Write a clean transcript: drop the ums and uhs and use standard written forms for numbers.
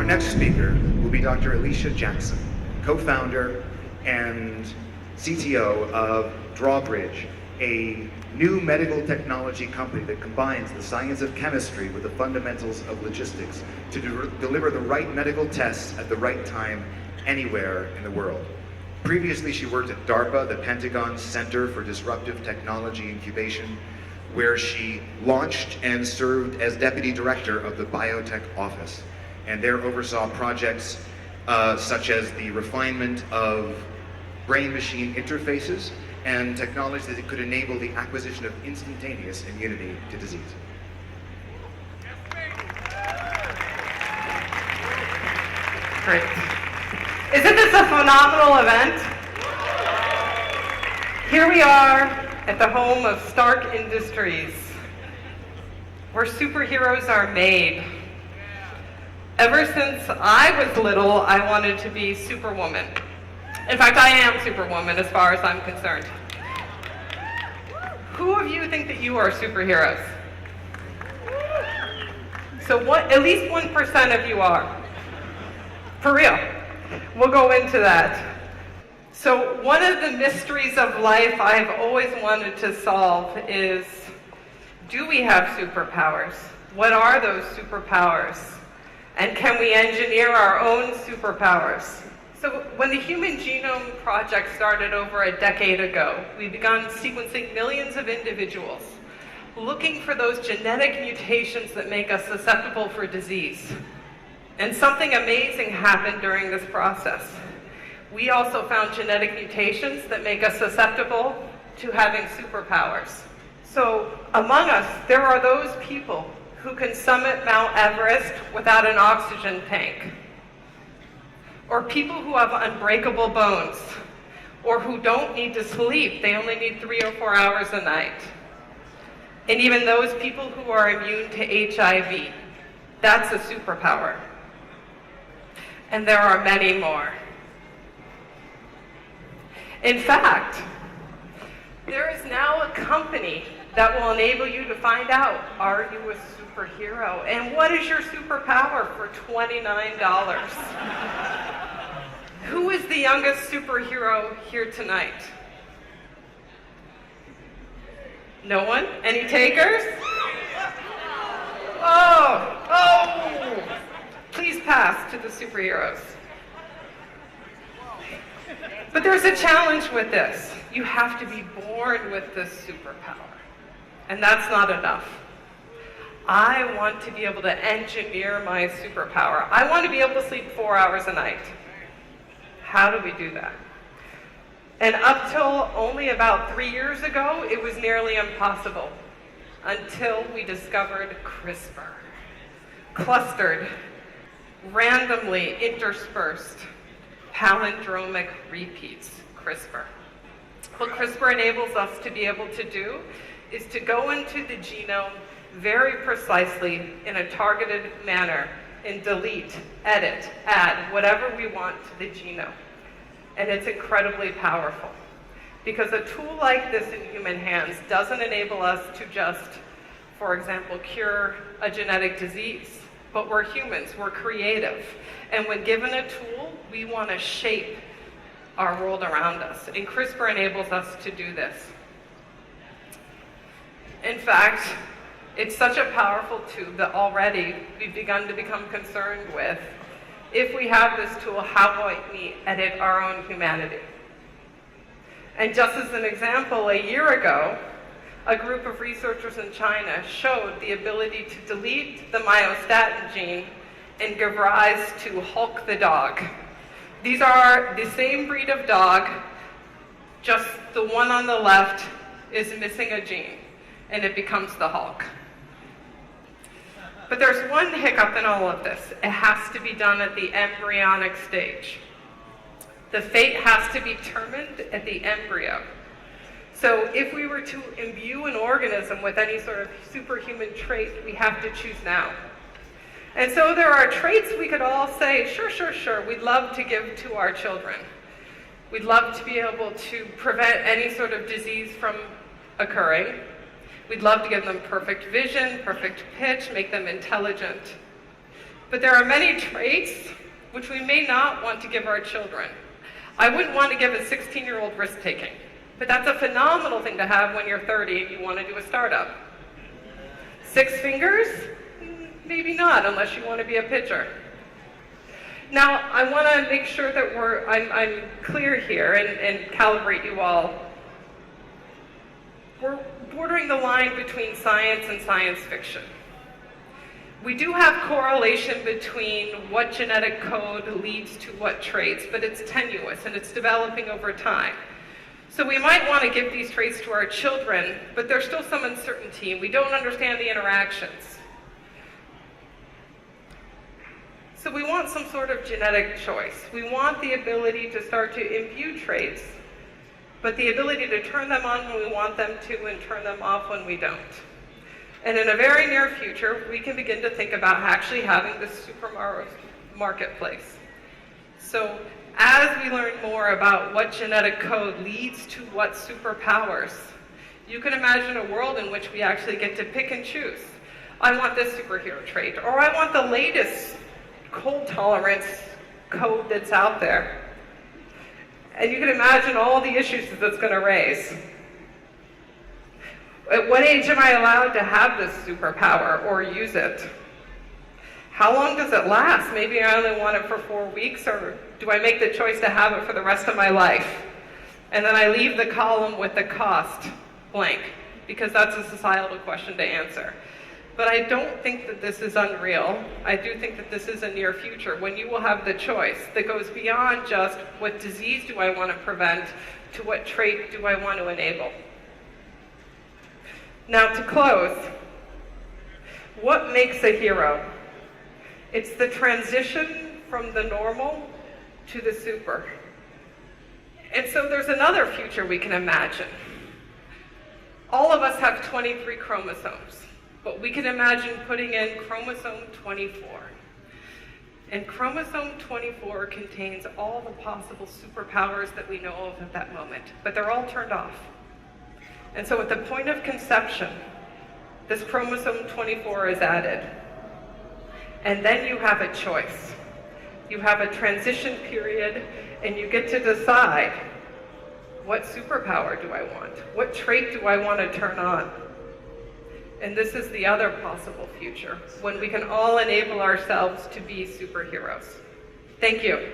Our next speaker will be Dr. Alicia Jackson, co-founder and CTO of Drawbridge, a new medical technology company that combines the science of chemistry with the fundamentals of logistics to deliver the right medical tests at the right time anywhere in the world. Previously, she worked at DARPA, the Pentagon's Center for Disruptive Technology Incubation, where she launched and served as deputy director of the biotech office, and there oversaw projects such as the refinement of brain-machine interfaces and technology that could enable the acquisition of instantaneous immunity to disease. Great. Isn't this a phenomenal event? Here we are at the home of Stark Industries, where superheroes are made. Ever since I was little, I wanted to be Superwoman. In fact, I am Superwoman as far as I'm concerned. Who of you think that you are superheroes? So at least 1% of you are. For real. We'll go into that. So one of the mysteries of life I've always wanted to solve is, do we have superpowers? What are those superpowers? And can we engineer our own superpowers? So when the Human Genome Project started over a decade ago, we began sequencing millions of individuals, looking for those genetic mutations that make us susceptible for disease. And something amazing happened during this process. We also found genetic mutations that make us susceptible to having superpowers. So among us, there are those people who can summit Mount Everest without an oxygen tank, or people who have unbreakable bones, or who don't need to sleep. They only need 3 or 4 hours a night. And even those people who are immune to HIV. That's a superpower. And there are many more. In fact, there is now a company that will enable you to find out, are you a superhero? And what is your superpower for $29? Who is the youngest superhero here tonight? No one? Any takers? Oh! Please pass to the superheroes. But there's a challenge with this. You have to be born with this superpower. And that's not enough. I want to be able to engineer my superpower. I want to be able to sleep 4 hours a night. How do we do that? And up till only about 3 years ago, it was nearly impossible, until we discovered CRISPR. Clustered, randomly interspersed palindromic repeats, CRISPR. What CRISPR enables us to be able to do is to go into the genome very precisely in a targeted manner and delete, edit, add whatever we want to the genome. And it's incredibly powerful, because a tool like this in human hands doesn't enable us to just, for example, cure a genetic disease. But we're humans, we're creative. And when given a tool, we want to shape our world around us. And CRISPR enables us to do this. In fact, it's such a powerful tool that already we've begun to become concerned with, if we have this tool, how might we edit our own humanity? And just as an example, a year ago, a group of researchers in China showed the ability to delete the myostatin gene and give rise to Hulk the dog. These are the same breed of dog, just the one on the left is missing a gene, and it becomes the Hulk. But there's one hiccup in all of this. It has to be done at the embryonic stage. The fate has to be determined at the embryo. So if we were to imbue an organism with any sort of superhuman trait, we have to choose now. And so there are traits we could all say, sure, we'd love to give to our children. We'd love to be able to prevent any sort of disease from occurring. We'd love to give them perfect vision, perfect pitch, make them intelligent. But there are many traits which we may not want to give our children. I wouldn't want to give a 16-year-old risk-taking, but that's a phenomenal thing to have when you're 30 and you want to do a startup. 6 fingers? Maybe not, unless you want to be a pitcher. Now, I want to make sure that I'm clear here and calibrate you all. We're bordering the line between science and science fiction. We do have correlation between what genetic code leads to what traits, but it's tenuous and it's developing over time. So we might want to give these traits to our children, but there's still some uncertainty and we don't understand the interactions. So we want some sort of genetic choice. We want the ability to start to imbue traits, but the ability to turn them on when we want them to and turn them off when we don't. And in a very near future, we can begin to think about actually having this super marketplace. So as we learn more about what genetic code leads to what superpowers, you can imagine a world in which we actually get to pick and choose. I want this superhero trait, or I want the latest cold tolerance code that's out there. And you can imagine all the issues that that's going to raise. At what age am I allowed to have this superpower or use it? How long does it last? Maybe I only want it for 4 weeks, or do I make the choice to have it for the rest of my life? And then I leave the column with the cost blank, because that's a societal question to answer. But I don't think that this is unreal. I do think that this is a near future when you will have the choice that goes beyond just what disease do I want to prevent to what trait do I want to enable. Now to close, what makes a hero? It's the transition from the normal to the super. And so there's another future we can imagine. All of us have 23 chromosomes. But we can imagine putting in chromosome 24. And chromosome 24 contains all the possible superpowers that we know of at that moment, but they're all turned off. And so at the point of conception, this chromosome 24 is added. And then you have a choice. You have a transition period, and you get to decide, what superpower do I want? What trait do I want to turn on? And this is the other possible future, when we can all enable ourselves to be superheroes. Thank you.